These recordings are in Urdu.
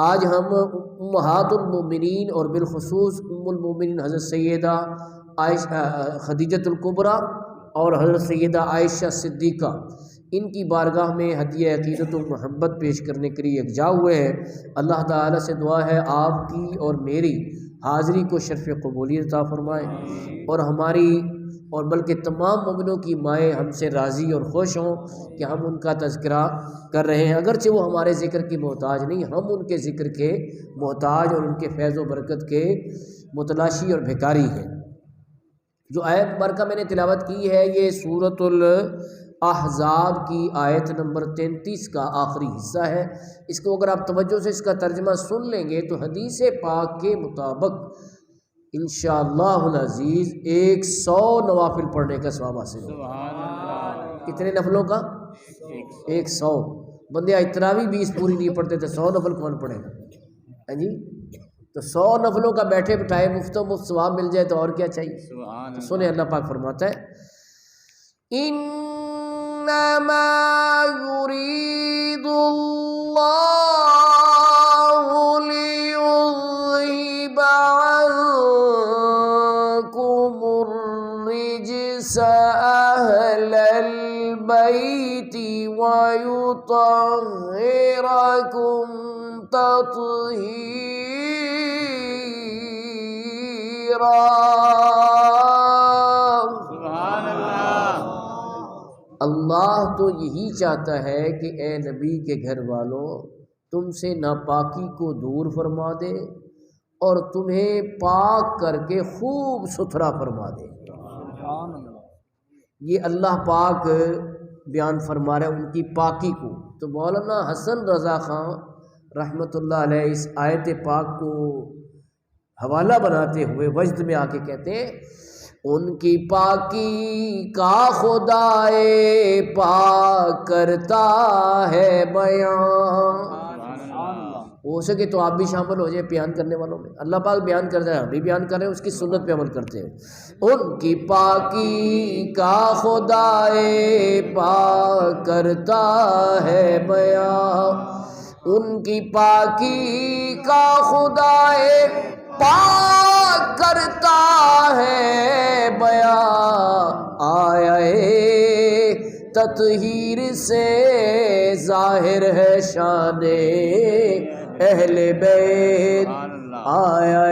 آج ہم امہات المومنین اور بالخصوص ام المومنین حضرت سیدہ خدیجۃ الکبریٰ اور حضرت سیدہ عائشہ صدیقہ ان کی بارگاہ میں ہدیہ عقیدت و محبت پیش کرنے کے لیے یکجا ہوئے ہیں۔ اللہ تعالیٰ سے دعا ہے آپ کی اور میری حاضری کو شرف قبولیت عطا فرمائے اور ہماری اور بلکہ تمام مومنوں کی مائیں ہم سے راضی اور خوش ہوں کہ ہم ان کا تذکرہ کر رہے ہیں، اگرچہ وہ ہمارے ذکر کی محتاج نہیں، ہم ان کے ذکر کے محتاج اور ان کے فیض و برکت کے متلاشی اور بھکاری ہیں۔ جو آیت مبارکہ میں نے تلاوت کی ہے یہ سورۃ الاحزاب کی آیت نمبر 33 کا آخری حصہ ہے۔ اس کو اگر آپ توجہ سے اس کا ترجمہ سن لیں گے تو حدیث پاک کے مطابق انشاءاللہ العزیز 100 نوافل پڑھنے کا ثواب حاصل ہوگا۔ کتنے نفلوں کا؟ 100۔ بندے اتراوی 20 پوری نہیں پڑھتے تو 100 نفل کون پڑھے گا؟ ہاں جی، تو 100 نفلوں کا بیٹھے بٹھائے مفت و مفت ثواب مل جائے تو اور کیا چاہیے؟ تو سنیں اللہ پاک فرماتا ہے انما یرید اللہ لیذہب عنکم الرجس اہل البیت ویطہرکم اللہ تو یہی چاہتا ہے کہ اے نبی کے گھر والوں تم سے ناپاکی کو دور فرما دے اور تمہیں پاک کر کے خوب ستھرا فرما دے۔ یہ اللہ پاک بیان فرما رہے ہیں ان کی پاکی کو۔ تو مولانا حسن رضا خان رحمۃ اللہ علیہ اس آیت پاک کو حوالہ بناتے ہوئے وجد میں آ کے کہتے ہیں ان کی پاکی کا خدائے پاک کرتا ہے بیان۔ ہو سکے تو آپ بھی شامل ہو جائے بیان کرنے والوں میں۔ اللہ پاک بیان کرتا ہے، ہم بھی بیان کر رہے ہیں، اس کی سنت پہ عمل کرتے ہیں۔ ان کی پاکی کا خدائے پاک کرتا ہے بیان، ان کی پاکی کا خدائے پاک کرتا ہے بیان، آیا تطہیر سے ظاہر ہے شان اہل بیت، آیا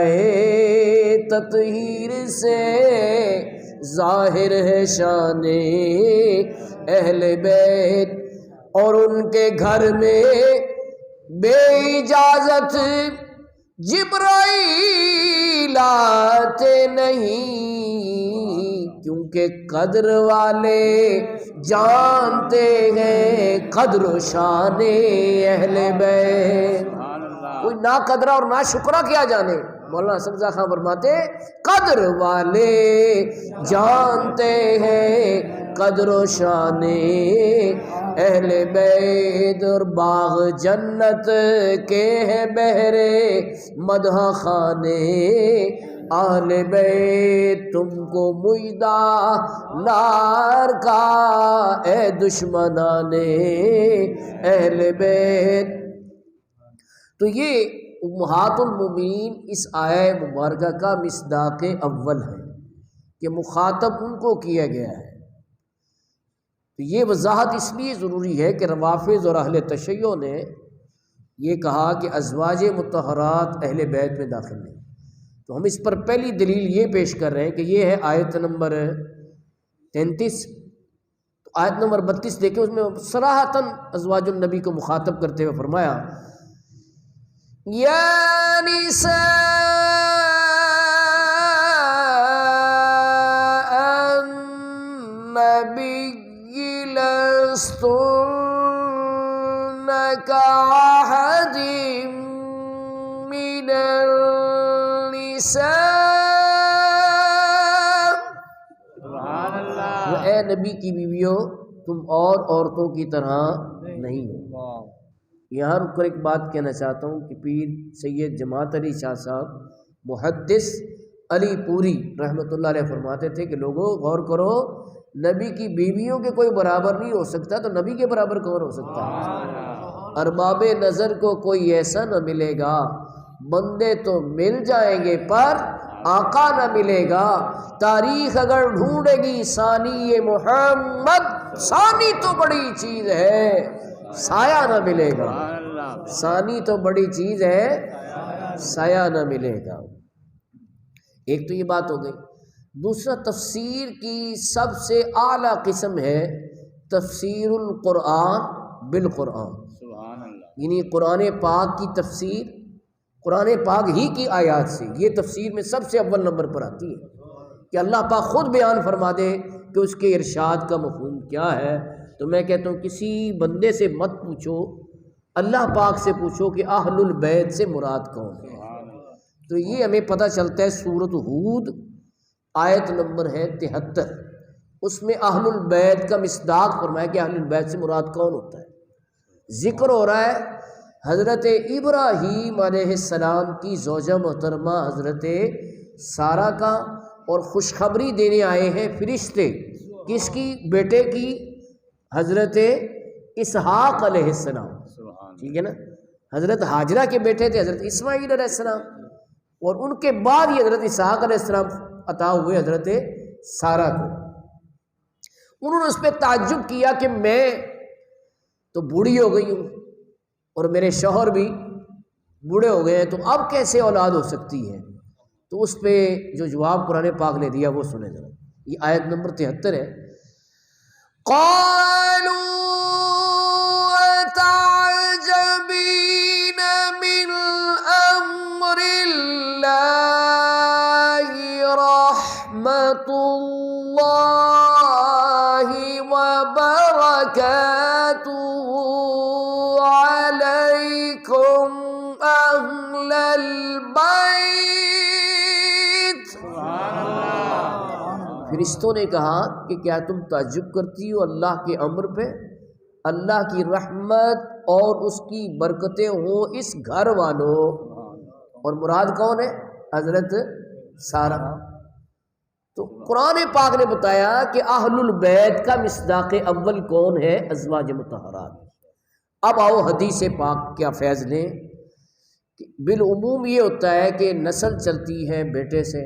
تطہیر سے ظاہر ہے شان اہل بیت، اور ان کے گھر میں بے اجازت جبرائیل آتے نہیں، کیونکہ قدر والے جانتے ہیں قدر و شان اہل بیت۔ کوئی نا قدرہ اور نا شکرہ کیا جانے، مولانا حسن رضا خان فرماتے قدر والے جانتے ہیں قدر و شان اہل بیت، اور باغ جنت کے ہیں بہرے مدح خانے اہل بیت، تم کو مجدہ نار کا اے دشمنان اہل بیت۔ تو یہ امہات المومنین اس آیہ مبارکہ کا مصداق اول ہے کہ مخاطب ان کو کیا گیا ہے۔ تو یہ وضاحت اس لیے ضروری ہے کہ روافض اور اہل تشیع نے یہ کہا کہ ازواج مطہرات اہل بیت میں داخل نہیں، تو ہم اس پر پہلی دلیل یہ پیش کر رہے ہیں کہ یہ ہے آیت نمبر 33۔ تو آیت نمبر 32 دیکھیں، اس میں صراحتاً ازواج النبی کو مخاطب کرتے ہوئے فرمایا یا نساء النبی لستن کأحد من النساء، اے نبی کی بیویوں تم اور عورتوں کی طرح نہیں ہو۔ یہاں رک کر ایک بات کہنا چاہتا ہوں کہ پیر سید جماعت علی شاہ صاحب محدث علی پوری رحمۃ اللہ علیہ فرماتے تھے کہ لوگوں غور کرو، نبی کی بیویوں کے کوئی برابر نہیں ہو سکتا تو نبی کے برابر کون ہو سکتا ہے؟ ارباب نظر کو کوئی ایسا نہ ملے گا، بندے تو مل جائیں گے پر آقا نہ ملے گا۔ تاریخ اگر ڈھونڈے گی ثانی محمد، ثانی تو بڑی چیز ہے، سایہ نہ ملے گا۔ ثانی تو بڑی چیز ہے، سایہ نہ ملے گا۔ ایک تو یہ بات ہو گئی۔ دوسرا، تفسیر کی سب سے اعلیٰ قسم ہے تفسیر القرآن بالقرآن، یعنی قرآن پاک کی تفسیر قرآن پاک ہی کی آیات سے۔ یہ تفسیر میں سب سے اول نمبر پر آتی ہے کہ اللہ پاک خود بیان فرما دے کہ اس کے ارشاد کا مفہوم کیا ہے۔ تو میں کہتا ہوں کسی بندے سے مت پوچھو، اللہ پاک سے پوچھو کہ اہل البیت سے مراد کون ہے۔ تو یہ ہمیں پتہ چلتا ہے سورۃ ہود آیت نمبر ہے 73، اس میں اہل البیت کا مصداق فرمایا کہ اہل البیت سے مراد کون ہوتا ہے۔ ذکر ہو رہا ہے حضرت ابراہیم علیہ السلام کی زوجہ محترمہ حضرت سارہ کا، اور خوشخبری دینے آئے ہیں فرشتے، کس کی؟ بیٹے کی، حضرت اسحاق علیہ السلام، ٹھیک ہے نا؟ حضرت ہاجرہ کے بیٹے تھے حضرت اسماعیل علیہ السلام، اور ان کے بعد یہ حضرت اسحاق علیہ السلام عطا ہوئے حضرت سارہ کو۔ انہوں نے اس پہ تعجب کیا کہ میں تو بوڑھی ہو گئی ہوں اور میرے شوہر بھی بوڑھے ہو گئے ہیں، تو اب کیسے اولاد ہو سکتی ہے؟ تو اس پہ جو جواب قرآن پاک نے دیا وہ سنیں ذرا، یہ آیت نمبر 73 ہے۔ قالوا تعجبین من امر اللہ رحمت اللہ وبرکاتہ علیکم اہل البیت۔ فرشتوں نے کہا کہ کیا تم تعجب کرتی ہو اللہ کے امر پہ؟ اللہ کی رحمت اور اس کی برکتیں ہوں اس گھر والوں، اور مراد کون ہے؟ حضرت سارہ۔ تو قرآن پاک نے بتایا کہ اہل البیت کا مصداق اول کون ہے؟ ازواج مطہرات۔ اب آؤ حدیث پاک کیا فیض لیں۔ بالعموم یہ ہوتا ہے کہ نسل چلتی ہے بیٹے سے،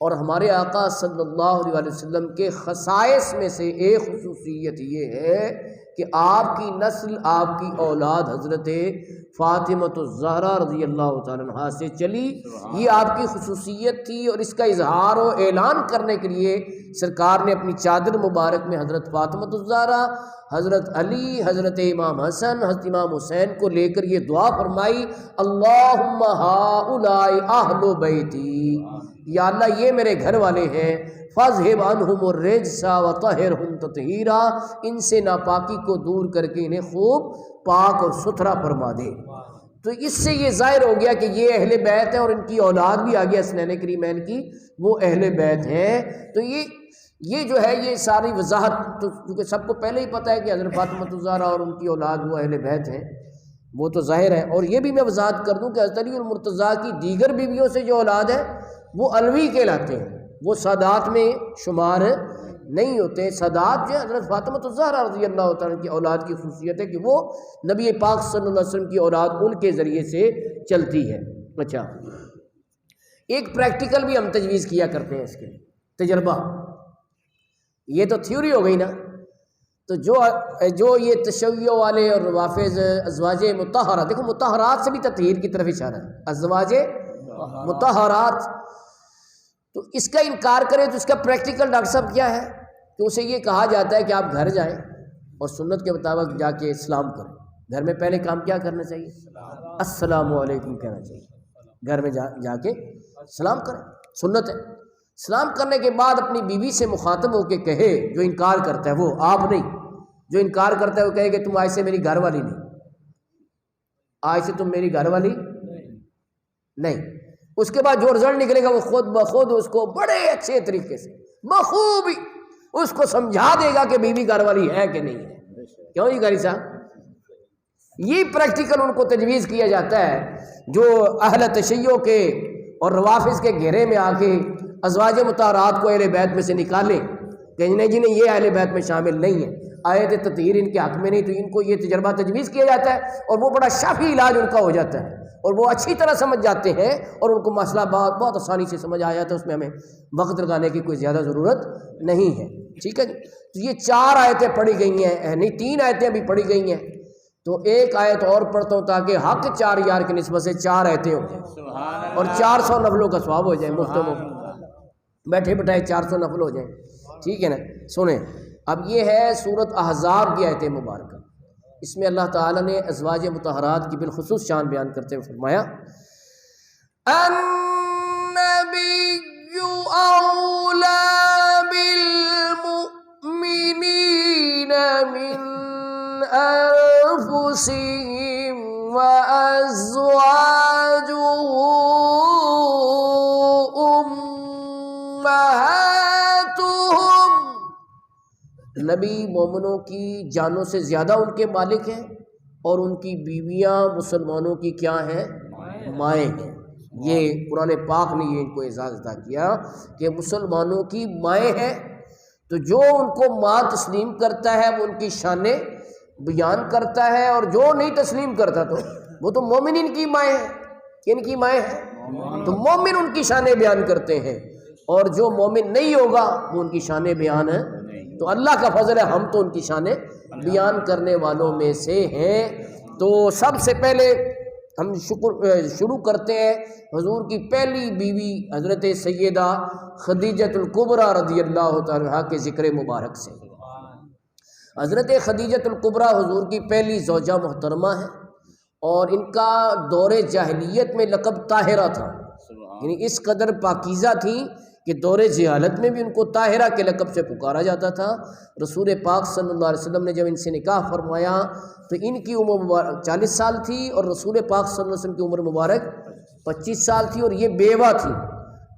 اور ہمارے آقا صلی اللہ علیہ وسلم کے خصائص میں سے ایک خصوصیت یہ ہے کہ آپ کی نسل، آپ کی اولاد حضرت فاطمہ الزہرا رضی اللہ تعالیٰ عنہا سے چلی۔ یہ آپ کی خصوصیت تھی، اور اس کا اظہار و اعلان کرنے کے لیے سرکار نے اپنی چادر مبارک میں حضرت فاطمہ الزہرا، حضرت علی، حضرت امام حسن، حضرت امام حسین کو لے کر یہ دعا فرمائی، اللہم ہؤلاء اہل بیتی، یا اللہ یہ میرے گھر والے ہیں، فاذھب عنہم الرجس وطہرہم تطہیرا، ان سے ناپاکی کو دور کر کے انہیں خوب پاک اور ستھرا فرما دے۔ تو اس سے یہ ظاہر ہو گیا کہ یہ اہل بیت ہیں، اور ان کی اولاد بھی آگے حسنین کریمین کی وہ اہل بیت ہیں۔ تو یہ جو ہے یہ ساری وضاحت تو کیونکہ سب کو پہلے ہی پتہ ہے کہ حضرت فاطمہ الزہرا اور ان کی اولاد وہ اہل بیت ہیں، وہ تو ظاہر ہے۔ اور یہ بھی میں وضاحت کر دوں کہ حضرت علی المرتضیٰ کی دیگر بیویوں سے جو اولاد ہے وہ علوی کہلاتے ہیں، وہ سادات میں شمار نہیں ہوتے۔ سادات جو حضرت فاطمہ الزہرا رضی اللہ تعالیٰ کی اولاد کی خصوصیت ہے کہ وہ نبی پاک صلی اللہ علیہ وسلم کی اولاد ان کے ذریعے سے چلتی ہے۔ اچھا، ایک پریکٹیکل بھی ہم تجویز کیا کرتے ہیں اس کے تجربہ، یہ تو تھیوری ہو گئی نا۔ تو جو یہ تشیع والے اور روافظ ازواج مطہرہ، دیکھو مطہرات سے بھی تطہیر کی طرف اشارہ ہے، ازواج مطہرات، تو اس کا انکار کریں تو اس کا پریکٹیکل ڈاکٹر صاحب کیا ہے کہ اسے یہ کہا جاتا ہے کہ آپ گھر جائیں اور سنت کے مطابق جا کے سلام کریں۔ گھر میں پہلے کام کیا کرنا چاہیے؟ السلام علیکم کہنا چاہیے، گھر میں جا کے سلام کریں، سنت ہے۔ سلام کرنے کے بعد اپنی بیوی سے مخاطب ہو کے کہے، جو انکار کرتا ہے وہ، آپ نہیں، جو انکار کرتا ہے وہ کہے کہ تم آج سے میری گھر والی نہیں، آج سے تم میری گھر والی نہیں۔ اس کے بعد جو رزلٹ نکلے گا وہ خود بخود اس کو بڑے اچھے طریقے سے بخوبی اس کو سمجھا دے گا کہ بیوی گھر والی ہے کہ نہیں ہے۔ کیوں جی قاری صاحب؟ یہ پریکٹیکل ان کو تجویز کیا جاتا ہے جو اہل تشیع کے اور روافظ کے گھیرے میں آ کے ازواج مطہرات کو اہل بیت میں سے نکالیں کہ نہیں جنہیں یہ اہل بیت میں شامل نہیں ہے۔ آیت تطہیر ان کے حق میں نہیں، تو ان کو یہ تجربہ تجویز کیا جاتا ہے اور وہ بڑا شافی علاج ان کا ہو جاتا ہے، اور وہ اچھی طرح سمجھ جاتے ہیں اور ان کو مسئلہ بہت آسانی سے سمجھ آ جاتا ہے، اس میں ہمیں وقت لگانے کی کوئی زیادہ ضرورت نہیں ہے، ٹھیک ہے جی۔ تو یہ 4 آیتیں پڑھی گئی ہیں، نہیں 3 آیتیں ابھی پڑھی گئی ہیں، تو ایک آیت اور پڑھتا ہوں تاکہ حق 4 یار کی نسبت سے 4 آیتیں ہو جائیں اور 400 نفلوں کا ثواب ہو جائے، مفت بیٹھے بٹھائے 400 نفل ہو جائیں، ٹھیک ہے نا۔ سنیں، اب یہ ہے سورۃ احزاب کی آیت مبارکہ، اس میں اللہ تعالیٰ نے ازواج مطہرات کی بالخصوص شان بیان کرتے ہوئے فرمایا النبی اولی بالمؤمنین من انفسهم وازواجه امہاتهم، نبی مومنوں کی جانوں سے زیادہ ان کے مالک ہیں اور ان کی بیویاں مسلمانوں کی کیا ہیں؟ مائیں ہیں۔ یہ قرآن پاک نے یہ ان کو اعزاز عطا کیا کہ مسلمانوں کی مائیں ہیں، تو جو ان کو ماں تسلیم کرتا ہے وہ ان کی شانیں بیان کرتا ہے، اور جو نہیں تسلیم کرتا تو وہ تو مومن ان کی مائیں ہیں، ان کی مائیں ہیں، تو مومن ان کی شانیں بیان کرتے ہیں، اور جو مومن نہیں ہوگا وہ ان کی شانیں بیان ہیں، تو اللہ کا فضل ہے ہم تو ان کی شانیں بیان کرنے والوں میں سے ہیں۔ تو سب سے پہلے ہم شروع کرتے ہیں حضور کی پہلی بیوی حضرت سیدہ خدیجۃ الکبریٰ رضی اللہ تعالیٰ عنہا کے ذکر مبارک سے۔ حضرت خدیجۃ الکبریٰ حضور کی پہلی زوجہ محترمہ ہے، اور ان کا دور جاہلیت میں لقب طاہرہ تھا، یعنی اس قدر پاکیزہ تھی کہ دور جہالت میں بھی ان کو طاہرہ کے لقب سے پکارا جاتا تھا۔ رسول پاک صلی اللہ علیہ وسلم نے جب ان سے نکاح فرمایا تو ان کی عمر مبارک 40 سال تھی، اور رسول پاک صلی اللہ علیہ وسلم کی عمر مبارک 25 سال تھی، اور یہ بیوہ تھی۔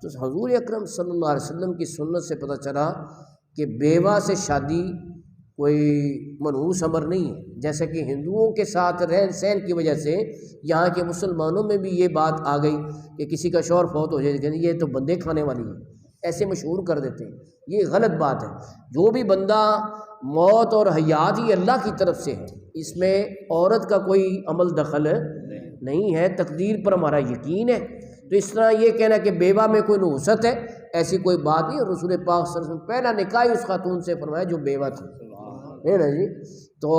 تو حضور اکرم صلی اللہ علیہ وسلم کی سنت سے پتہ چلا کہ بیوہ سے شادی کوئی منحوس امر نہیں ہے، جیسے کہ ہندوؤں کے ساتھ رہن سہن کی وجہ سے یہاں کے مسلمانوں میں بھی یہ بات آ گئی کہ کسی کا شوہر فوت ہو جائے کہ یہ تو بندے کھانے والی ہے، ایسے مشہور کر دیتے ہیں، یہ غلط بات ہے۔ جو بھی بندہ موت اور حیات ہی اللہ کی طرف سے ہے، اس میں عورت کا کوئی عمل دخل نہیں ہے، تقدیر پر ہمارا یقین ہے۔ تو اس طرح یہ کہنا کہ بیوہ میں کوئی نحوست ہے، ایسی کوئی بات نہیں۔ اور رسول پاک صلی اللہ علیہ وسلم پہلا نکاح اس خاتون سے فرمایا جو بیوہ تھی، ہے نا جی۔ تو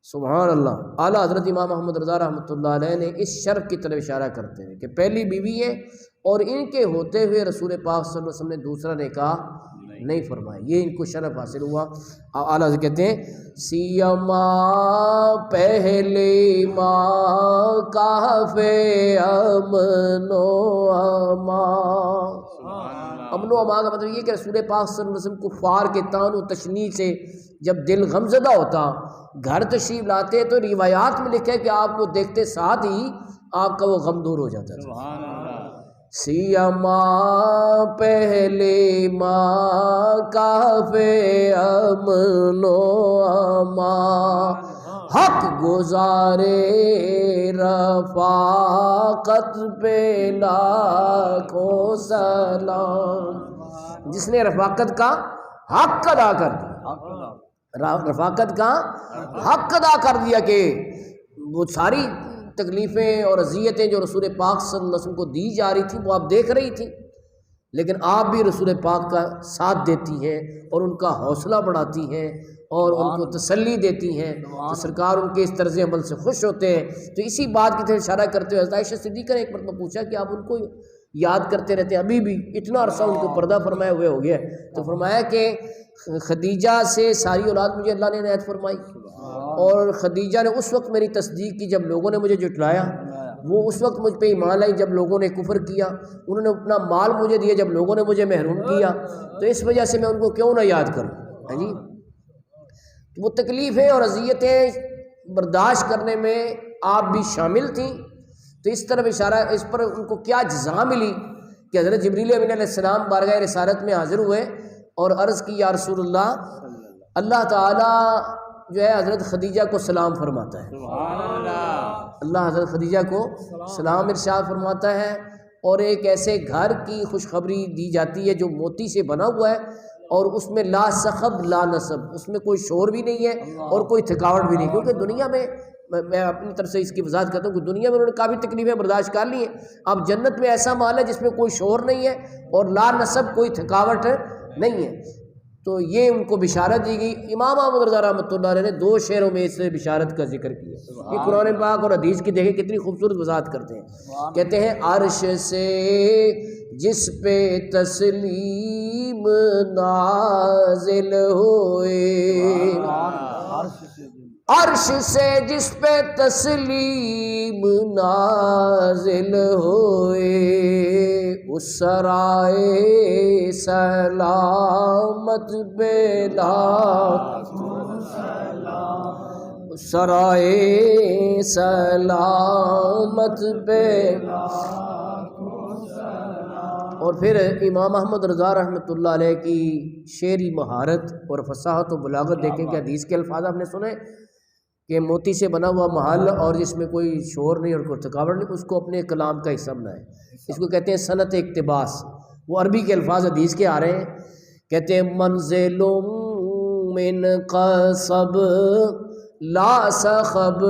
سبحان اللہ، اعلیٰ حضرت امام محمد رضا رحمۃ اللہ علیہ نے اس شرف کی طرف اشارہ کرتے ہیں کہ پہلی بیوی ہے، اور ان کے ہوتے ہوئے رسول پاک صلی اللہ علیہ وسلم نے دوسرا نکاح نہیں فرمایا، یہ ان کو شرف حاصل ہوا۔ اعلیٰ حضرت کہتے ہیں سیما پہلے ماں کافے امن و امان، امن و امان کا مطلب یہ کہ رسول پاک صلی اللہ علیہ وسلم کفار کے طعن و تشنیع سے جب دل غمزدہ ہوتا، گھر تشریف لاتے تو روایات میں لکھا ہے کہ آپ کو دیکھتے ساتھ ہی آپ کا وہ غم دور ہو جاتا تھا۔ سیما پہلے ماں کافے امن و امان، حق گزارے رفاقت پہ لاکھوں سلام، جس نے رفاقت کا حق ادا کر دیا، رفاقت کا حق ادا کر دیا کہ وہ ساری تکلیفیں اور اذیتیں جو رسول پاک صلی اللہ علیہ وسلم کو دی جا رہی تھیں وہ آپ دیکھ رہی تھیں، لیکن آپ بھی رسول پاک کا ساتھ دیتی ہیں اور ان کا حوصلہ بڑھاتی ہیں اور ان کو تسلی دیتی ہیں، تو سرکار ان کے اس طرز عمل سے خوش ہوتے ہیں۔ تو اسی بات کی طرف اشارہ کرتے ہوئے حضرت عائشہ صدیقہ نے ایک مرتبہ پوچھا کہ آپ ان کو یاد کرتے رہتے ہیں، ابھی بھی اتنا عرصہ ان کو پردہ فرمائے ہوئے ہو گیا ہے، تو فرمایا کہ خدیجہ سے ساری اولاد مجھے اللہ نے عنایت فرمائی، اور خدیجہ نے اس وقت میری تصدیق کی جب لوگوں نے مجھے جھٹلایا، وہ اس وقت مجھ پہ ایمان لائی جب لوگوں نے کفر کیا، انہوں نے اپنا مال مجھے دیا جب لوگوں نے مجھے محروم کیا، تو اس وجہ سے میں ان کو کیوں نہ یاد کروں، ہاں جی۔ وہ تکلیفیں اور اذیتیں برداشت کرنے میں آپ بھی شامل تھیں، تو اس طرف اشارہ، اس پر ان کو کیا جزا ملی کہ حضرت جبریل امین علیہ السلام بارگاہ رسالت میں حاضر ہوئے اور عرض کی یا رسول اللہ، اللہ تعالیٰ جو ہے حضرت خدیجہ کو سلام فرماتا ہے، اللہ حضرت خدیجہ کو سلام ارشاد فرماتا ہے، اور ایک ایسے گھر کی خوشخبری دی جاتی ہے جو موتی سے بنا ہوا ہے، اور اس میں لا صخب لا نصب، اس میں کوئی شور بھی نہیں ہے اور کوئی تھکاوٹ بھی نہیں، کیونکہ دنیا میں میں اپنی طرف سے اس کی وضاحت کرتا ہوں کہ دنیا میں انہوں نے کافی تکلیفیں برداشت کر لی ہیں، اب جنت میں ایسا مال ہے جس میں کوئی شور نہیں ہے اور لا نصب، کوئی تھکاوٹ نہیں ہے۔ تو یہ ان کو بشارت دی گئی۔ امام احمد رضا رحمۃ اللہ علیہ نے 2 شعروں میں اس بشارت کا ذکر کیا۔ یہ قرآن پاک اور حدیث کی دیکھیں کتنی خوبصورت وضاحت کرتے ہیں۔ کہتے ہیں عرش سے جس پہ تسلیم نازل ہوئے، عرش سے جس پہ تسلیم نازل ہوئے، اس سرائے سلامت پہ اس سرائے سلامت پہ۔ اور پھر امام احمد رضا رحمۃ اللہ علیہ کی شعری مہارت اور فصاحت و بلاغت دیکھیں کہ حدیث کے الفاظ آپ نے سنے کہ موتی سے بنا ہوا محل اور جس میں کوئی شور نہیں اور کوئی تھکاوٹ نہیں، اس کو اپنے کلام کا حصہ بنائے۔ اس کو کہتے ہیں صنعت اقتباس۔ وہ عربی کے الفاظ حدیث کے آ رہے ہیں، کہتے ہیں منزل من قصب لا صخب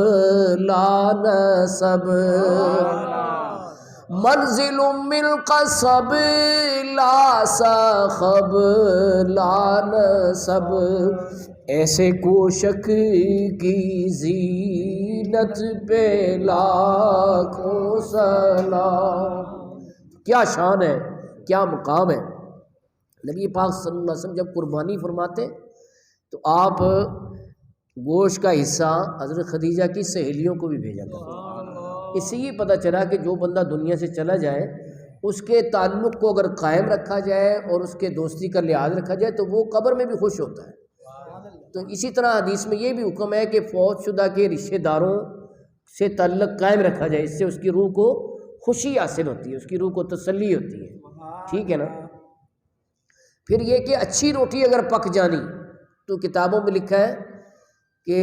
لا نصب، منزل من قصب لا صخب لا نصب، ایسے کوشک کی زینت پہ لاکھوں سلام۔ کیا شان ہے، کیا مقام ہے۔ نبی پاک صلی اللہ علیہ وسلم جب قربانی فرماتے تو آپ گوشت کا حصہ حضرت خدیجہ کی سہیلیوں کو بھی بھیجا کرتے۔ اس سے یہ پتہ چلا کہ جو بندہ دنیا سے چلا جائے اس کے تعلق کو اگر قائم رکھا جائے اور اس کے دوستی کا لحاظ رکھا جائے تو وہ قبر میں بھی خوش ہوتا ہے۔ تو اسی طرح حدیث میں یہ بھی حکم ہے کہ فوت شدہ کے رشتہ داروں سے تعلق قائم رکھا جائے، اس سے اس کی روح کو خوشی حاصل ہوتی ہے، اس کی روح کو تسلی ہوتی ہے، ٹھیک ہے نا۔ پھر یہ کہ اچھی روٹی اگر پک جانی تو کتابوں میں لکھا ہے کہ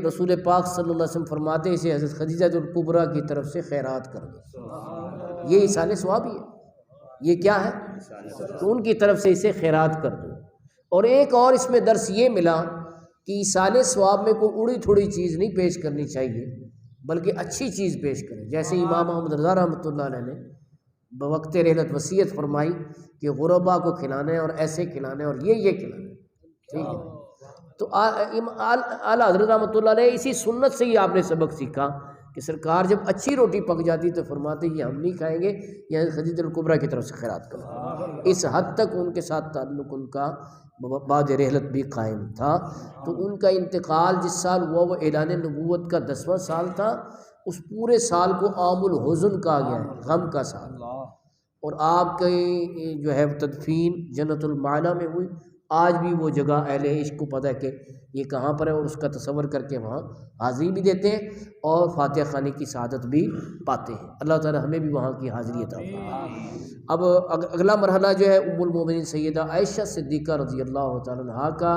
رسول پاک صلی اللہ علیہ وسلم فرماتے ہیں اسے حضرت خدیجہ الکبریٰ کی طرف سے خیرات کر دو، یہ ایصال ثواب ہی ہے، یہ کیا ہے، تو ان کی طرف سے اسے خیرات کر دو۔ اور ایک اور اس میں درس یہ ملا کہ ایصال ثواب میں کوئی اڑی تھوڑی چیز نہیں پیش کرنی چاہیے بلکہ اچھی چیز پیش کریں، جیسے امام احمد رضا رحمۃ اللہ علیہ نے بوقت رحلت وصیت فرمائی کہ غربا کو کھلانا ہے اور ایسے کھلانا ہے اور یہ کھلانا ہے، ٹھیک ہے۔ تو اعلیٰ حضرت رحمۃ اللہ علیہ اسی سنت سے ہی آپ نے سبق سیکھا کہ سرکار جب اچھی روٹی پک جاتی تو فرماتے یہ ہم نہیں کھائیں گے، یہ خدیجہ الکبریٰ کی طرف سے خیرات کرو۔ اس حد تک ان کے ساتھ تعلق ان کا بعد رحلت بھی قائم تھا۔ تو ان کا انتقال جس سال ہوا وہ اعلان نبوت کا 10واں سال تھا، اس پورے سال کو عام الحزن کہا گیا ہے، غم کا سال۔ اور آپ کی جو ہے تدفین جنت المعلا میں ہوئی۔ آج بھی وہ جگہ اہل عشق کو پتہ ہے کہ یہ کہاں پر ہے اور اس کا تصور کر کے وہاں حاضری بھی دیتے ہیں اور فاتحہ خوانی کی سعادت بھی پاتے ہیں۔ اللہ تعالی ہمیں بھی وہاں کی حاضری عطا فرمائے۔ اب اگلا مرحلہ جو ہے ام المومنین سیدہ عائشہ صدیقہ رضی اللہ تعالی عنہا کا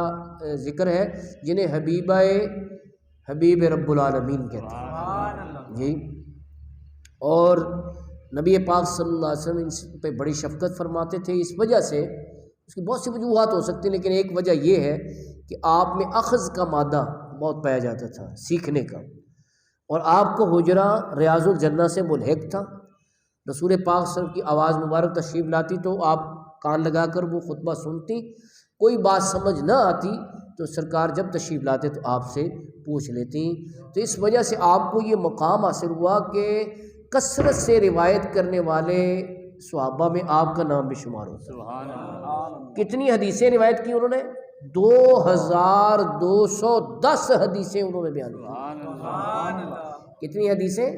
ذکر ہے، جنہیں حبیب رب العالمین کہتے ہیں جی۔ اور نبی پاک صلی اللہ علیہ وسلم ان پہ بڑی شفقت فرماتے تھے، اس وجہ سے اس کی بہت سی وجوہات ہو سکتی ہیں، لیکن ایک وجہ یہ ہے کہ آپ میں اخذ کا مادہ بہت پایا جاتا تھا، سیکھنے کا، اور آپ کو حجرہ ریاض الجنہ سے ملحق تھا۔ رسول پاک صلی اللہ علیہ وسلم کی آواز مبارک تشریف لاتی تو آپ کان لگا کر وہ خطبہ سنتی، کوئی بات سمجھ نہ آتی تو سرکار جب تشریف لاتے تو آپ سے پوچھ لیتی۔ تو اس وجہ سے آپ کو یہ مقام حاصل ہوا کہ کثرت سے روایت کرنے والے صحابہ میں آپ کا نام بھی شمار ہوتا ہے۔ کتنی حدیثیں روایت کی انہوں نے؟ 2210 حدیثیں انہوں نے بیان کی۔ کتنی حدیثیں؟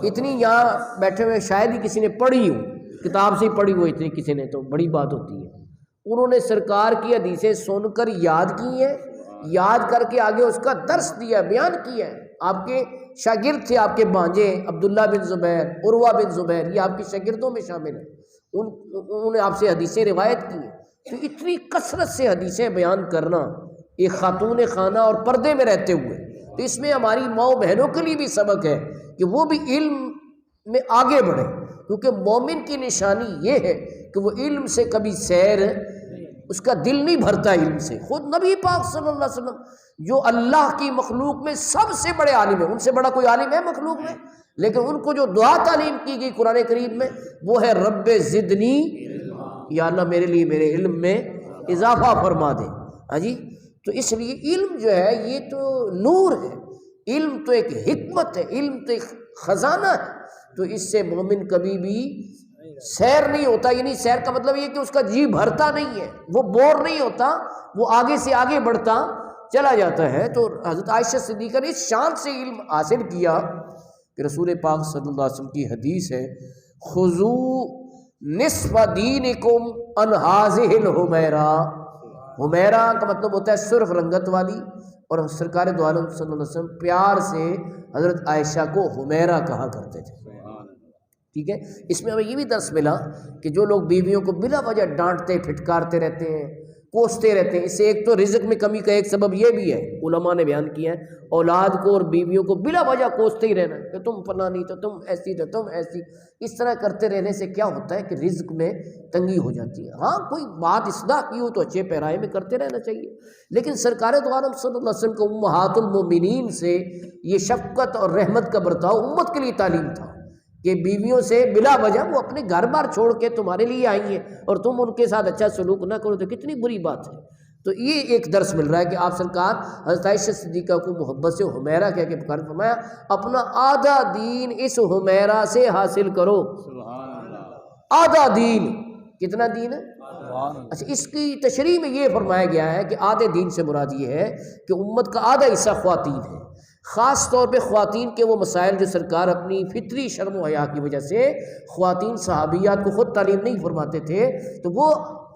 اتنی یہاں بیٹھے ہوئے شاید ہی کسی نے پڑھی ہو، کتاب سے ہی پڑھی ہو اتنی کسی نے، تو بڑی بات ہوتی ہے۔ انہوں نے سرکار کی حدیثیں سن کر یاد کی ہیں، یاد کر کے آگے اس کا درس دیا، بیان کیا ہے۔ آپ کے شاگرد تھے، آپ کے بھانجے عبداللہ بن زبیر، عروہ بن زبیر، یہ آپ کے شاگردوں میں شامل ہیں، انہوں نے آپ سے حدیثیں روایت کی ہیں۔ تو اتنی کثرت سے حدیثیں بیان کرنا ایک خاتون خانہ اور پردے میں رہتے ہوئے، تو اس میں ہماری ماؤں بہنوں کے لیے بھی سبق ہے کہ وہ بھی علم میں آگے بڑھیں، کیونکہ مومن کی نشانی یہ ہے کہ وہ علم سے کبھی سیر اس کا دل نہیں بھرتا علم سے. خود نبی پاک صلی اللہ علیہ وسلم جو اللہ کی مخلوق میں سب سے بڑے عالم ہیں، ان سے بڑا کوئی عالم ہے مخلوق میں؟ لیکن ان کو جو دعا تعلیم کی گئی قرآن کریم میں وہ ہے رب زدنی، یا اللہ میرے لیے میرے علم میں اضافہ فرما دے. ہاں جی، تو اس لیے علم جو ہے یہ تو نور ہے، علم تو ایک حکمت ہے، علم تو ایک خزانہ ہے. تو اس سے مومن کبھی بھی سیر نہیں ہوتا. یعنی سیر کا مطلب یہ کہ اس کا جی بھرتا نہیں ہے، وہ بور نہیں ہوتا، وہ آگے سے آگے بڑھتا چلا جاتا ہے. تو حضرت عائشہ صدیقہ نے اس شان سے علم حاصل کیا کہ رسول پاک صلی اللہ علیہ وسلم کی حدیث ہے خذوا نصف دینکم عن ہذہ الحمیرہ. حمیرہ کا مطلب ہوتا ہے سرخ رنگت والی، اور سرکار دو عالم صلی اللہ علیہ وسلم پیار سے حضرت عائشہ کو حمیرہ کہا کرتے تھے. ٹھیک ہے، اس میں ہمیں یہ بھی درس ملا کہ جو لوگ بیویوں کو بلا وجہ ڈانٹتے پھٹکارتے رہتے ہیں، کوستے رہتے ہیں، اس سے ایک تو رزق میں کمی کا ایک سبب یہ بھی ہے، علماء نے بیان کیا ہے اولاد کو اور بیویوں کو بلا وجہ کوستے ہی رہنا کہ تم فلانی تو تم ایسی تو تم ایسی. اس طرح کرتے رہنے سے کیا ہوتا ہے کہ رزق میں تنگی ہو جاتی ہے. ہاں کوئی بات اصلاح کی ہو تو اچھے پیرائے میں کرتے رہنا چاہیے، لیکن سرکار دو عالم صلی اللہ علیہ وسلم کو امہات المومنین سے یہ شفقت اور رحمت کا برتاؤ امت کے لیے تعلیم تھا کہ بیویوں سے بلا وجہ وہ اپنے گھر بار چھوڑ کے تمہارے لیے آئی ہیں اور تم ان کے ساتھ اچھا سلوک نہ کرو تو کتنی بری بات ہے. تو یہ ایک درس مل رہا ہے کہ آپ سرکار حضرت عائشہ صدیقہ کو محبت سے حمیرہ کہہ کے پکار فرمایا اپنا آدھا دین اس حمیرہ سے حاصل کرو. آدھا دین کتنا دین ہے؟ اچھا، اس کی تشریح میں یہ فرمایا گیا ہے کہ آدھے دین سے مراد یہ ہے کہ امت کا آدھا حصہ خواتین ہے. خاص طور پہ خواتین کے وہ مسائل جو سرکار اپنی فطری شرم و حیا کی وجہ سے خواتین صحابیات کو خود تعلیم نہیں فرماتے تھے، تو وہ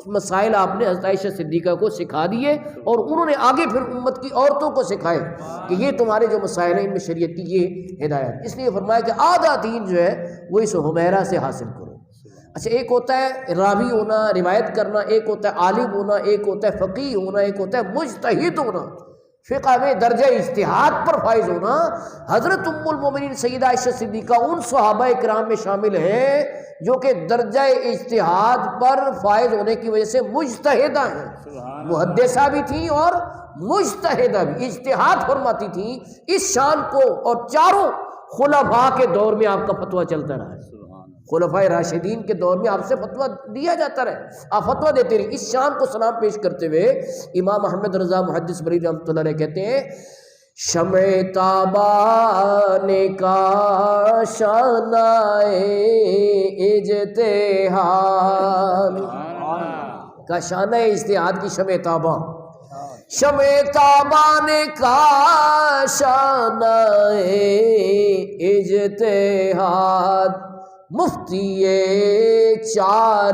مسائل آپ نے حضرت عائشہ صدیقہ کو سکھا دیے اور انہوں نے آگے پھر امت کی عورتوں کو سکھائے کہ یہ تمہارے جو مسائل ہیں ان میں شریعت کی یہ ہدایت. اس لیے فرمایا کہ آدھا دین جو ہے وہ اس حمیرہ سے حاصل کرو. اچھا، ایک ہوتا ہے راوی ہونا، روایت کرنا، ایک ہوتا ہے عالم ہونا، ایک ہوتا ہے فقیہ ہونا، ایک ہوتا ہے مجتہد ہونا، فقہ میں درجہ اجتہاد پر فائز ہونا. حضرت ام المومنین سیدہ عائشہ صدیقہ ان صحابہ کرام میں شامل ہیں جو کہ درجہ اجتہاد پر فائز ہونے کی وجہ سے مجتہدہ ہیں، محدثہ بھی تھیں اور مجتہدہ بھی، اجتہاد فرماتی تھیں. اس شان کو اور چاروں خلفاء کے دور میں آپ کا فتویٰ چلتا رہا ہے. خلفاء راشدین کے دور میں آپ سے فتویٰ دیا جاتا رہے، آپ فتویٰ دیتے رہے. اس شان کو سلام پیش کرتے ہوئے امام احمد رضا محدث بریلوی رحمۃ اللہ علیہ کہتے ہیں شمع تابانے کا شانہ اجتہاد کا شانہ اجتہاد کی شمع تاباں، شمع تابانے کا شانہ اجتہاد مفتی چار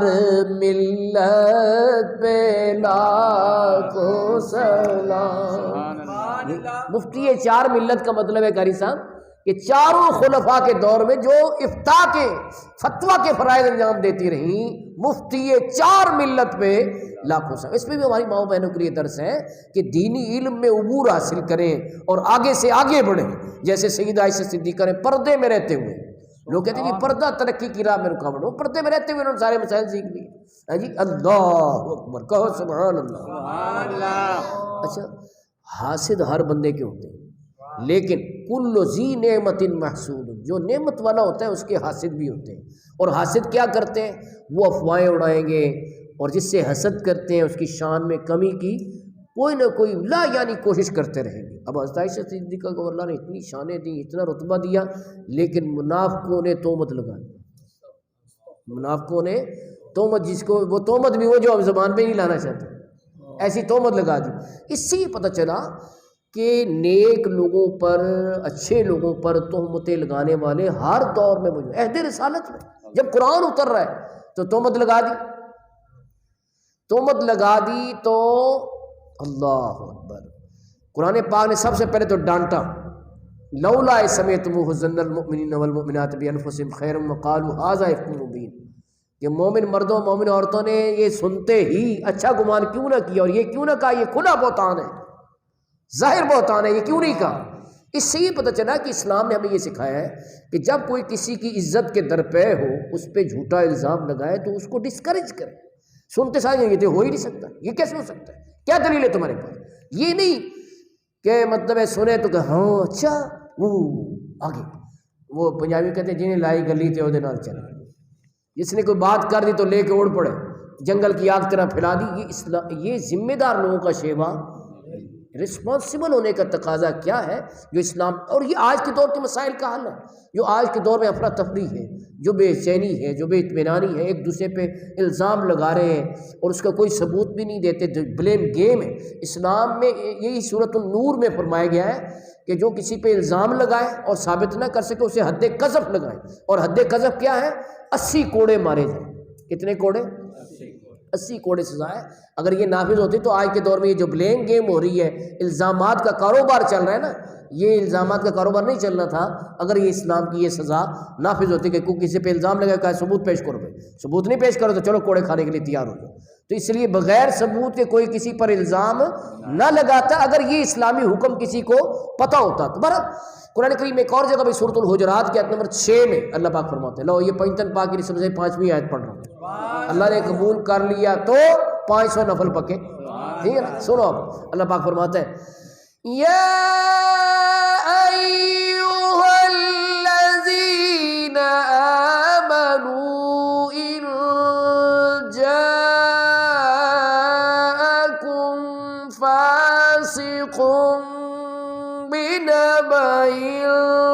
ملت پہ لاکھوں سلام. مفتی چار ملت کا مطلب ہے قاری صاحب کہ چاروں خلفاء کے دور میں جو افتاء کے فتویٰ کے فرائض انجام دیتی رہیں، مفتی چار ملت پہ لاکھوں سلام. اس میں بھی ہماری ماؤں بہنوں کے لیے درس ہے کہ دینی علم میں عبور حاصل کریں اور آگے سے آگے بڑھیں. جیسے سیدہ عائشہ صدیقہ نے پردے میں رہتے ہوئے، لوگ کہتے ہیں جی پردہ ترقی کی راہ میں رکاوٹ ہو، پردے میں رہتے ہوئے انہوں نے سارے مسائل سیکھ لیے. جی اللہ اکبر کہو سبحان اللہ. اچھا، حاسد ہر بندے کے ہوتے ہیں، لیکن کل ذی نعمت محسود، جو نعمت والا ہوتا ہے اس کے حاسد بھی ہوتے ہیں. اور حاسد کیا کرتے ہیں؟ وہ افواہیں اڑائیں گے اور جس سے حسد کرتے ہیں اس کی شان میں کمی کی کوئی نہ کوئی لا یعنی کوشش کرتے رہیں گے. اب حضرت عائشہ صدیقہ کو اللہ نے اتنی شانیں دی، اتنا رتبہ دیا، لیکن منافقوں نے تہمت لگا دی. منافقوں نے تہمت، جس کو وہ تہمت بھی وہ جو اب زبان پہ نہیں لانا چاہتے، ایسی تہمت لگا دی. اس سے یہ پتہ چلا کہ نیک لوگوں پر، اچھے لوگوں پر تہمتیں لگانے والے ہر دور میں موجود. عہد رسالت میں جب قرآن اتر رہا ہے تو تہمت لگا دی، تہمت لگا دی تو اللہ اکبر. قرآن پاک نے سب سے پہلے تو ڈانٹا، لولا سمعتموہ ظن المؤمنین والمؤمنات بانفسہم خیرا وقالوا ھذا افک مبین، کہ مومن مردوں مومن عورتوں نے یہ سنتے ہی اچھا گمان کیوں نہ کیا اور یہ کیوں نہ کہا یہ کھلا بہتان ہے، ظاہر بہتان ہے، یہ کیوں نہیں کہا. اس سے یہ پتہ چلا کہ اسلام نے ہمیں یہ سکھایا ہے کہ جب کوئی کسی کی عزت کے درپے ہو اس پہ جھوٹا الزام لگائے تو اس کو ڈسکریج کرے. سنتے سارے یہ تو ہو ہی نہیں سکتا، یہ کیسے ہو سکتا ہے، کیا دلیل ہے تمہارے پاس؟ یہ نہیں کہ مطلب ہے سنے تو کہ ہاں اچھا وہ آگے، وہ پنجابی کہتے ہیں جنہیں لائی گلی تھے وہ نال چل، جس نے کوئی بات کر دی تو لے کے اڑ پڑے، جنگل کی آگ طرح پھیلا دی۔ یہ ذمہ دار لوگوں کا شیوا، رسپانسبل ہونے کا تقاضا کیا ہے جو اسلام، اور یہ آج کے دور کے مسائل کا حل ہے، جو آج کے دور میں افراتفری ہے، جو بے چینی ہے، جو بے اطمینانی ہے، ایک دوسرے پہ الزام لگا رہے ہیں اور اس کا کوئی ثبوت بھی نہیں دیتے، بلیم گیم ہے۔ اسلام میں یہی سورۃ النور میں فرمایا گیا ہے کہ جو کسی پہ الزام لگائے اور ثابت نہ کر سکے اسے حد قذف لگائے، اور حد قذف کیا ہے؟ 80 کوڑے مارے جائیں۔ کتنے کوڑے؟ 80 کوڑے سزا ہے۔ اگر یہ نافذ ہوتی تو آج کے دور میں یہ جو بلیم گیم ہو رہی ہے، الزامات کا کاروبار چل رہا ہے نا، یہ الزامات کا کاروبار نہیں چلنا تھا اگر یہ اسلام کی یہ سزا نافذ ہوتی کہ کوئی کسی پہ الزام لگا کہ ثبوت پیش کرو، ثبوت نہیں پیش کرو تو چلو کوڑے کھانے کے لیے تیار ہو جاؤ۔ تو اس لیے بغیر ثبوت کے کوئی کسی پر الزام نہ لگاتا اگر یہ اسلامی حکم کسی کو پتہ ہوتا تو۔ بہرحال قرآن کریم ایک اور جگہ بھی سورۃ الحجرات کی آیت نمبر 6 میں اللہ پاک فرماتے ہیں، لو یہ پنجتن پاک کی سب سے 5ویں آیت پڑھ رہا ہوں، اللہ نے قبول کر لیا تو 500 نفل پکے، ٹھیک ہے نا؟ سنو اب اللہ پاک فرماتے ہیں، یا ایھا الذین آمنوا ان جاءکم فاسق بنبأ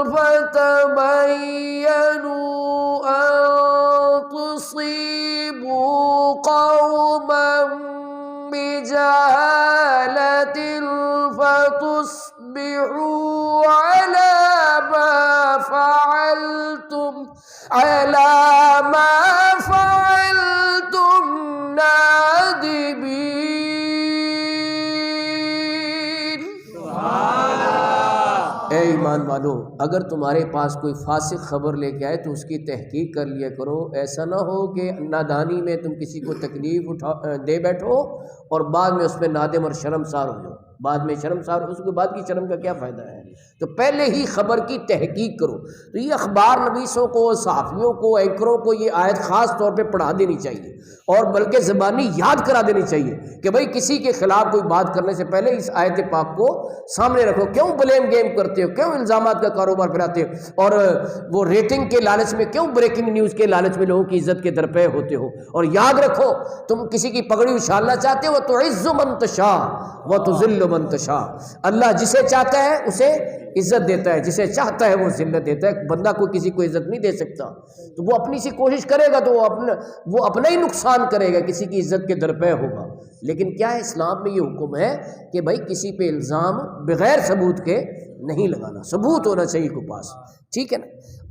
فتبینوا ان تصیبوا قوما بجہالة فتصبحوا على ما فعلتم نادمین۔ اے ایمان والو، اگر تمہارے پاس کوئی فاسق خبر لے کے آئے تو اس کی تحقیق کر لیا کرو، ایسا نہ ہو کہ نادانی میں تم کسی کو تکلیف دے بیٹھو اور بعد میں اس میں نادم اور شرمسار ہو جاؤ، بعد میں شرمسار، اس کے بعد کی شرم کا کیا فائدہ ہے؟ تو پہلے ہی خبر کی تحقیق کرو۔ تو یہ اخبار نویسوں کو، صحافیوں کو، اینکروں کو یہ آیت خاص طور پہ پڑھا دینی چاہیے اور بلکہ زبانی یاد کرا دینی چاہیے کہ بھئی کسی کے خلاف کوئی بات کرنے سے پہلے اس آیت پاک کو سامنے رکھو۔ کیوں بلیم گیم کرتے ہو؟ کیوں الزامات کا کاروبار پھیلاتے ہو؟ اور وہ ریٹنگ کے لالچ میں کیوں بریکنگ نیوز کے لالچ میں لوگوں کی عزت کے درپے ہوتے ہو؟ اور یاد رکھو، تم کسی کی پگڑی اچھالنا چاہتے ہو، وَتُعِزُّ مَن تَشَاءُ وَتُذِلُّ مَن تَشَاءُ، اللہ جسے چاہتا ہے اسے عزت دیتا ہے، جسے چاہتا ہے وہ ذلت دیتا ہے۔ بندہ کوئی کسی کو عزت نہیں دے سکتا، تو وہ اپنی سی کوشش کرے گا تو وہ اپنا ہی نقصان کرے گا، کسی کی عزت کے درپے ہوگا۔ لیکن کیا ہے، اسلام میں یہ حکم ہے کہ بھائی کسی پہ الزام بغیر ثبوت کے نہیں لگانا، ثبوت ہونا چاہیے کو پاس، ٹھیک ہے نا؟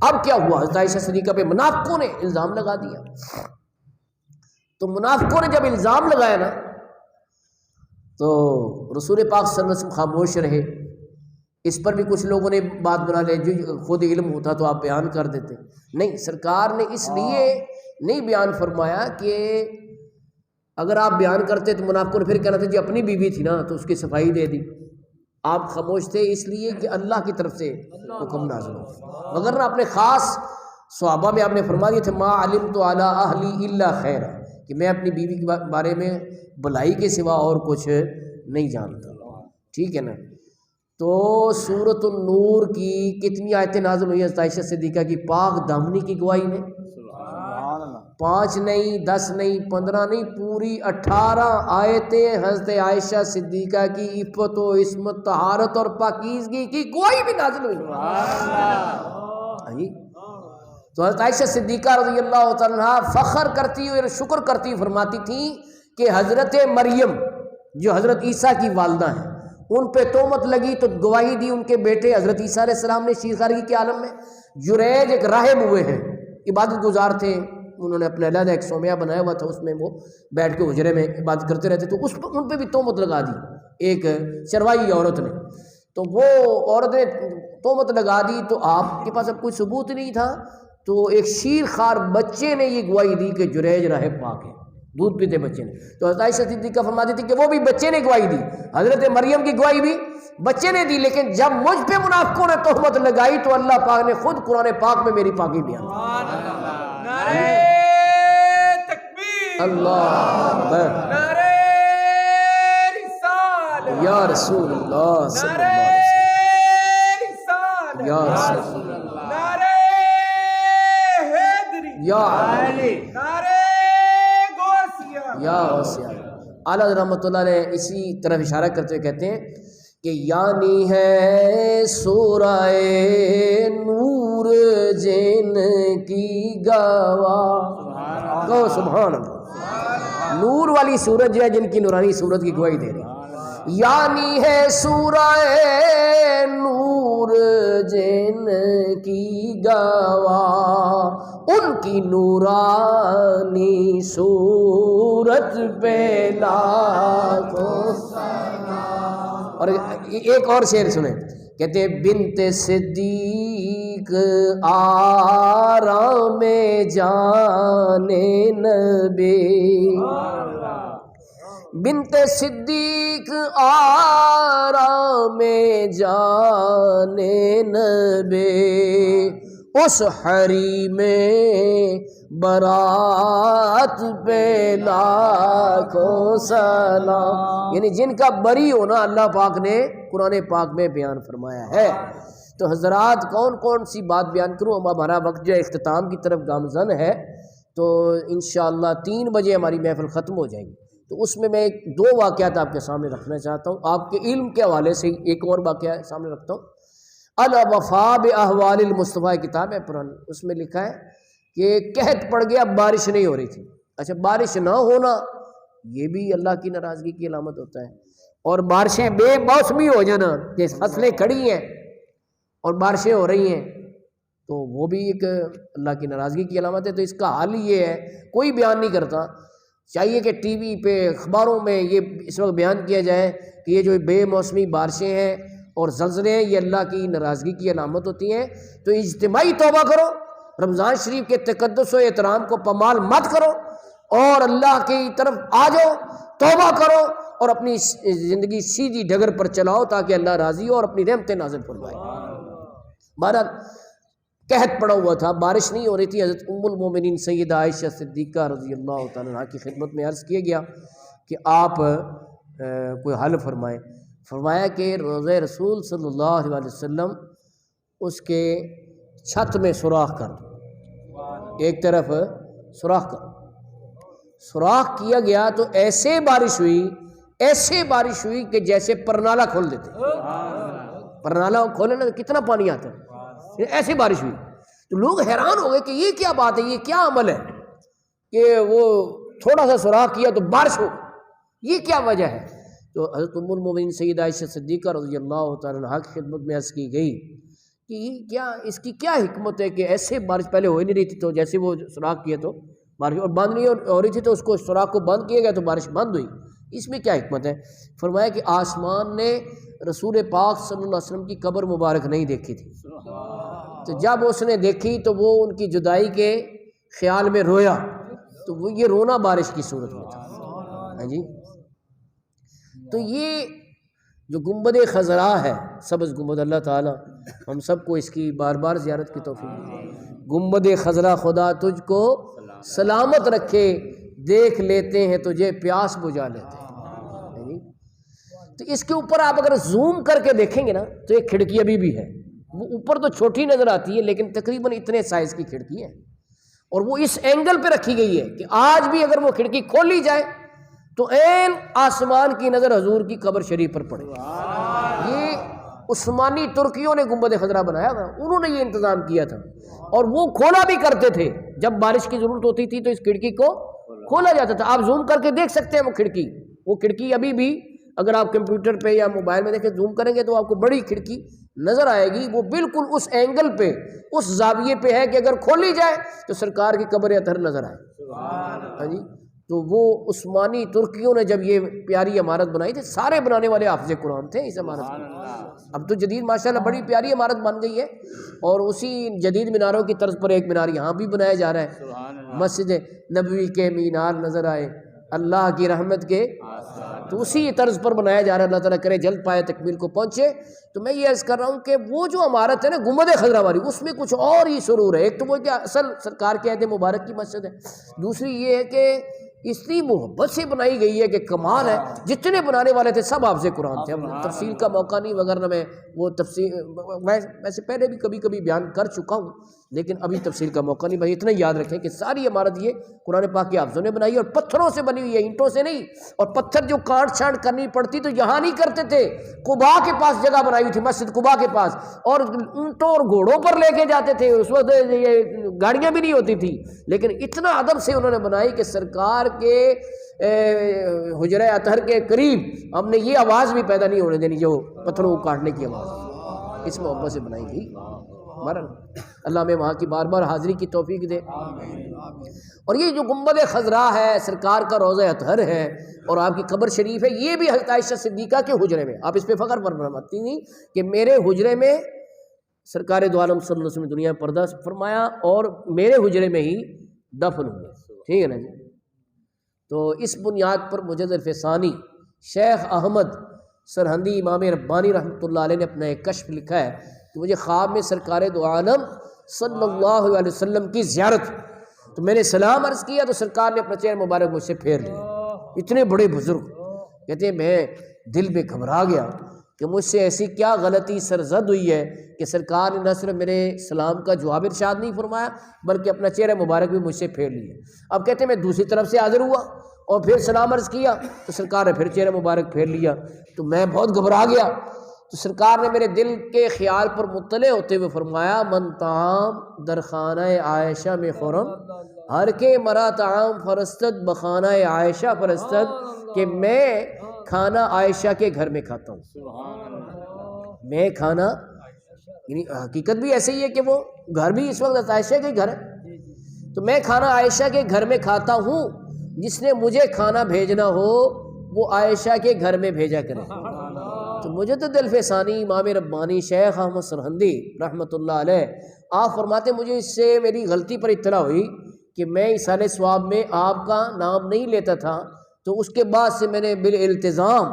اب کیا ہوا، حضرت عائشہ صدیقہ پہ منافقوں نے الزام لگا دیا۔ تو منافقوں نے جب الزام لگایا نا تو رسول پاک صلی اللہ علیہ وسلم خاموش رہے۔ اس پر بھی کچھ لوگوں نے بات بنا لے، جو خود علم ہوتا تو آپ بیان کر دیتے، نہیں، سرکار نے اس لیے نہیں بیان فرمایا کہ اگر آپ بیان کرتے تو منافقوں نے پھر کہنا تھا جی اپنی بیوی تھی نا تو اس کی صفائی دے دی۔ آپ خاموش تھے اس لیے کہ اللہ کی طرف سے حکم نازل ہو، مگر نہ اپنے خاص صحابہ میں آپ نے فرما دیے تھے ما علمت علی اہلی الا خیرا، کہ میں اپنی بیوی کے بارے میں بھلائی کے سوا اور کچھ نہیں جانتا، ٹھیک ہے نا؟ تو سورۃ النور کی کتنی آیتیں نازل ہوئی ہیں حضرت عائشہ صدیقہ کی پاک دامنی کی گواہی میں؟ 5 نہیں، 10 نہیں، 15 نہیں، پوری 18 آیتیں حضرت عائشہ صدیقہ کی عفت و عصمت، طہارت اور پاکیزگی کی گواہی بھی نازل ہوئی۔ تو حضرت عائشہ صدیقہ رضی اللہ تعالیٰ عنہا فخر کرتی اور شکر کرتی فرماتی تھیں کہ حضرت مریم جو حضرت عیسیٰ کی والدہ ہیں ان پہ تہمت لگی تو گواہی دی ان کے بیٹے حضرت عیسیٰ علیہ السلام نے شیخارگی کے عالم میں۔ جریج ایک راہب ہوئے ہیں، عبادت گزار تھے، انہوں نے اپنا علیحدہ ایک صومعہ بنایا ہوا تھا، اس میں وہ بیٹھ کے حجرے میں عبادت کرتے رہتے، تو ان پہ بھی تہمت لگا دی ایک چروائی عورت نے۔ تو وہ عورت نے تہمت لگا دی تو آپ کے پاس اب کوئی ثبوت نہیں تھا، تو ایک شیر خوار بچے نے یہ گواہی دی کہ جریج راہب پاک ہے، دودھ پیتے بچے نے۔ تو حضرت عائشہ صدیقہ فرماتی تھی کہ وہ بھی بچے نے گواہی دی، حضرت مریم کی گواہی بھی بچے نے دی، لیکن جب مجھ پہ منافقوں نے تہمت لگائی تو اللہ پاک نے خود قرآن پاک میں میری پاکی بیان کی۔ اللہ اکبر، نعرہ رسالت، یا رسول اللہ صلی نعرہ اللہ علیہ رسالت، وسلم، یا رسول اللہ، نعرہ حیدری، یا علی، نعرہ غوثیہ، یا غوثیہ۔ اعلیٰ رحمۃ اللہ علیہ اسی طرف اشارہ کرتے ہوئے کہتے ہیں کہ یعنی ہے سورہ نور جن کی گواہ، کہو سبحان اللہ، نور والی سورج جو ہے جن کی نورانی صورت کی گواہی دے رہی ہے، یعنی ہے سورہ نور جن کی گواہ، ان کی نورانی صورت پہ لاکھوں سلام۔ اور ایک اور شعر سنیں، کہتے بنت صدیق آرام جان نبی، بنت صدیق آرام جان نبی، اس حریم برات پہ لاکھوں سلام، یعنی جن کا بری ہونا اللہ پاک نے قرآن پاک میں بیان فرمایا ہے۔ تو حضرات کون کون سی بات بیان کروں، اب ہمارا وقت جو ہے اختتام کی طرف گامزن ہے، تو انشاءاللہ 3 بجے ہماری محفل ختم ہو جائے گی، تو اس میں ایک 2 واقعات آپ کے سامنے رکھنا چاہتا ہوں، آپ کے علم کے حوالے سے ایک اور واقعہ سامنے رکھتا ہوں۔ الوفاء باحوال المصطفیٰ کتاب ہے پرانی، اس میں لکھا ہے کہ قحط پڑ گیا، بارش نہیں ہو رہی تھی۔ اچھا، بارش نہ ہونا یہ بھی اللہ کی ناراضگی کی علامت ہوتا ہے، اور بارشیں بے موسمی ہو جانا، کہ فصلیں کھڑی ہیں اور بارشیں ہو رہی ہیں، تو وہ بھی ایک اللہ کی ناراضگی کی علامت ہے۔ تو اس کا حل یہ ہے، کوئی بیان نہیں کرتا، چاہیے کہ ٹی وی پہ اخباروں میں یہ اس وقت بیان کیا جائے کہ یہ جو بے موسمی بارشیں ہیں اور زلزلے ہیں یہ اللہ کی ناراضگی کی علامت ہوتی ہیں، تو اجتماعی توبہ کرو، رمضان شریف کے تقدس و احترام کو پامال مت کرو، اور اللہ کی طرف آ جاؤ، توبہ کرو اور اپنی زندگی سیدھی ڈگر پر چلاؤ تاکہ اللہ راضی ہو اور اپنی رحمتیں نازل فرمائے۔ بہرحال قحط پڑا ہوا تھا، بارش نہیں ہو رہی تھی، حضرت ام المومنین سیدہ عائشہ صدیقہ رضی اللہ تعالیٰ عنہ کی خدمت میں عرض کیا گیا کہ آپ کوئی حل فرمائیں۔ فرمایا کہ روضہ رسول صلی اللہ علیہ وسلم اس کے چھت میں سوراخ کر دو، ایک طرف سوراخ کر، سوراخ کیا گیا تو ایسے بارش ہوئی کہ جیسے پرنالہ کھول دیتے، پرنالہ کھولے نا کتنا پانی آتا ہے، ایسی بارش ہوئی۔ تو لوگ حیران ہو گئے کہ یہ کیا بات ہے، یہ کیا عمل ہے کہ وہ تھوڑا سا سوراخ کیا تو بارش ہو، یہ کیا وجہ ہے؟ تو حضرت ام المومنین سیدہ عائشہ صدیقہ رضی اللہ تعالیٰ عنہا کی خدمت میں عرض کی گئی کہ اس کی کیا حکمت ہے کہ ایسے بارش پہلے ہو ہی نہیں رہی تھی، تو جیسے وہ سوراخ کیا تو بارش، اور بند نہیں ہو رہی تھی تو اس کو سوراخ کو بند کیا گیا تو بارش بند ہوئی، اس میں کیا حکمت ہے؟ فرمایا کہ آسمان نے رسول پاک صلی اللہ علیہ وسلم کی قبر مبارک نہیں دیکھی تھی، تو جب اس نے دیکھی تو وہ ان کی جدائی کے خیال میں رویا، تو وہ یہ رونا بارش کی صورت میں تھا۔ ہاں جی، تو یہ جو گنبد خضراء ہے، سبز گنبد، اللہ تعالیٰ ہم سب کو اس کی بار بار زیارت کی توفیق دے۔ گنبد خضراء خدا تجھ کو سلامت رکھے، دیکھ لیتے ہیں تجھے پیاس بجھا لیتے ہیں۔ تو اس کے اوپر آپ اگر زوم کر کے دیکھیں گے نا تو ایک کھڑکی ابھی بھی ہے، وہ اوپر تو چھوٹی نظر آتی ہے لیکن تقریباً اتنے سائز کی کھڑکی ہے، اور وہ اس اینگل پہ رکھی گئی ہے کہ آج بھی اگر وہ کھڑکی کھولی جائے تو عین آسمان کی نظر حضور کی قبر شریف پر پڑے۔ یہ عثمانی ترکیوں نے گنبد خضراء بنایا تھا، انہوں نے یہ انتظام کیا تھا، اور وہ کھولا بھی کرتے تھے جب بارش کی ضرورت ہوتی تھی تو اس کھڑکی کو کھولا جاتا تھا۔ آپ زوم کر کے دیکھ سکتے ہیں وہ کھڑکی ابھی بھی اگر آپ کمپیوٹر پہ یا موبائل میں دیکھیں، زوم کریں گے تو آپ کو بڑی کھڑکی نظر آئے گی، وہ بالکل اس اینگل پہ، اس زاویے پہ ہے کہ اگر کھولی جائے تو سرکار کی قبر اطہر نظر آئے۔ ہاں جی، تو وہ عثمانی ترکیوں نے جب یہ پیاری عمارت بنائی تھی، سارے بنانے والے حافظ قرآن تھے اس عمارت کو۔ اب تو جدید ماشاءاللہ بڑی پیاری عمارت بن گئی ہے، اور اسی جدید میناروں کی طرز پر ایک مینار یہاں بھی بنایا جا رہا ہے، مسجد نبوی کے مینار نظر آئے اللہ کی رحمت کے، تو اسی طرز پر بنایا جا رہا ہے۔ اللہ تعالیٰ کرے جلد پائے تکمیل کو پہنچے۔ تو میں یہ عرض کر رہا ہوں کہ وہ جو عمارت ہے نا گنبد خضراء والی، اس میں کچھ اور ہی سرور ہے۔ ایک تو وہ کہ اصل سرکار کے عہد مبارک کی مسجد ہے، دوسری یہ ہے کہ اتنی محبت سے بنائی گئی ہے کہ کمال ہے. جتنے بنانے والے تھے سب حافظ قرآن تھے. اب تفصیل کا موقع نہیں، وغیرہ میں وہ تفصیل میں سے پہلے بھی کبھی کبھی بیان کر چکا ہوں، لیکن ابھی تفصیل کا موقع نہیں. بھائی اتنا یاد رکھیں کہ ساری عمارت یہ قرآن پاک کے حافظوں نے بنائی، اور پتھروں سے بنی ہوئی ہے، اینٹوں سے نہیں. اور پتھر جو کاٹ چھانٹ کرنی پڑتی تو یہاں نہیں کرتے تھے، قباء کے پاس جگہ بنائی ہوئی تھی، مسجد قباء کے پاس، اور اونٹوں اور گھوڑوں پر لے کے جاتے تھے. اس وقت یہ گاڑیاں بھی نہیں ہوتی تھی، لیکن اتنا ادب سے انہوں نے بنائی کہ سرکار کے حجرہ اطہر کے قریب ہم نے یہ آواز بھی پیدا نہیں ہونے دینی جو پتھروں کو کاٹنے کی آواز. اس محبت سے بنائی گئی. اللہ میں وہاں کی بار بار حاضری کی توفیق دے. اور یہ جو گنبد خضراء ہے، سرکار کا روضہ اطہر ہے اور آپ کی قبر شریف ہے، یہ بھی حضرت عائشہ صدیقہ کے حجرے میں. آپ اس پہ فخر فرماتی نہیں کہ میرے حجرے میں سرکار دو عالم صلی اللہ علیہ وسلم نے دنیا پردہ فرمایا اور میرے حجرے میں ہی دفن ہوئے. ٹھیک ہے نا جی. تو اس بنیاد پر مجدد ثانی شیخ احمد سرہندی امام ربانی رحمۃ اللہ علیہ نے اپنا ایک کشف لکھا ہے کہ مجھے خواب میں سرکار دو عالم صلی اللہ علیہ وسلم کی زیارت، تو میں نے سلام عرض کیا تو سرکار نے اپنا چہرہ مبارک مجھ سے پھیر لیا. اتنے بڑے بزرگ کہتے ہیں میں دل میں گھبرا گیا کہ مجھ سے ایسی کیا غلطی سرزد ہوئی ہے کہ سرکار نے نہ صرف میرے سلام کا جواب ارشاد نہیں فرمایا بلکہ اپنا چہرہ مبارک بھی مجھ سے پھیر لیا. اب کہتے ہیں میں دوسری طرف سے حاضر ہوا اور پھر سلام عرض کیا تو سرکار نے پھر چہرہ مبارک پھیر لیا. تو میں بہت گھبرا گیا. تو سرکار نے میرے دل کے خیال پر مطلع ہوتے ہوئے فرمایا من طعام درخانہ عائشہ میں خورم ہر کے مرا طعام فرستد بخانہ عائشہ فرستد، کہ میں کھانا عائشہ کے گھر میں کھاتا ہوں. میں کھانا، یعنی حقیقت بھی ایسے ہی ہے کہ وہ گھر بھی اس وقت عائشہ کے گھر ہے. تو میں کھانا عائشہ کے گھر میں کھاتا ہوں، جس نے مجھے کھانا بھیجنا ہو وہ عائشہ کے گھر میں بھیجا کرے. تو مجدد ثانی امام ربانی شیخ احمد سرہندی رحمۃ اللہ علیہ آپ فرماتے مجھے اس سے میری غلطی پر اطلاع ہوئی کہ میں ایصال ثواب میں آپ کا نام نہیں لیتا تھا، تو اس کے بعد سے میں نے بالالتزام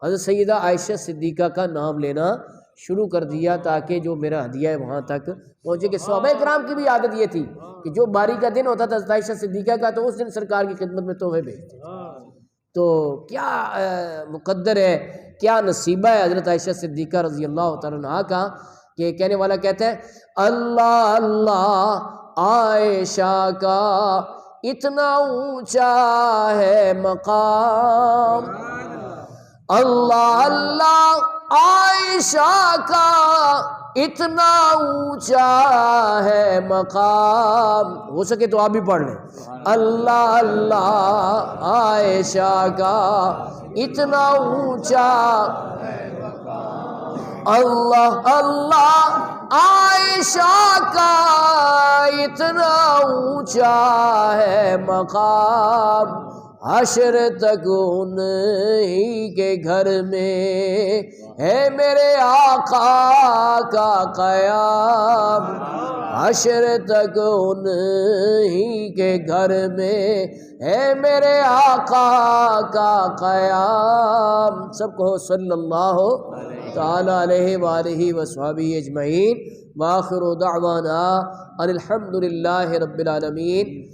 حضرت سیدہ عائشہ صدیقہ کا نام لینا شروع کر دیا تاکہ جو میرا ہدیہ ہے وہاں تک پہنچے. کہ صحابہ کرام کی بھی عادت یہ تھی کہ جو باری کا دن ہوتا تھا حضرت عائشہ صدیقہ کا تو اس دن سرکار کی خدمت میں تحفے بھیجتے تھے. تو کیا مقدر ہے، کیا نصیبہ ہے حضرت عائشہ صدیقہ رضی اللہ تعالیٰ عنہا کا کہ کہنے والا کہتا ہے اللہ اللہ عائشہ کا اتنا اونچا ہے مقام، اللہ اللہ عائشہ کا اتنا اونچا ہے مقام. ہو سکے تو آپ بھی پڑھ لیں اللہ اللہ عائشہ کا اتنا اونچا، اللہ اللہ عائشہ کا اتنا اونچا ہے مقام، حشر تک انہی کے گھر میں ہے میرے آقا کا قیام، حشر تک انہی کے گھر میں ہے میرے آقا کا قیام. سب کو صلی اللہ تعالی علیہ وآلہ وصحبہ اجمعین. وآخر دعوانا ان الحمد للہ رب العالمین.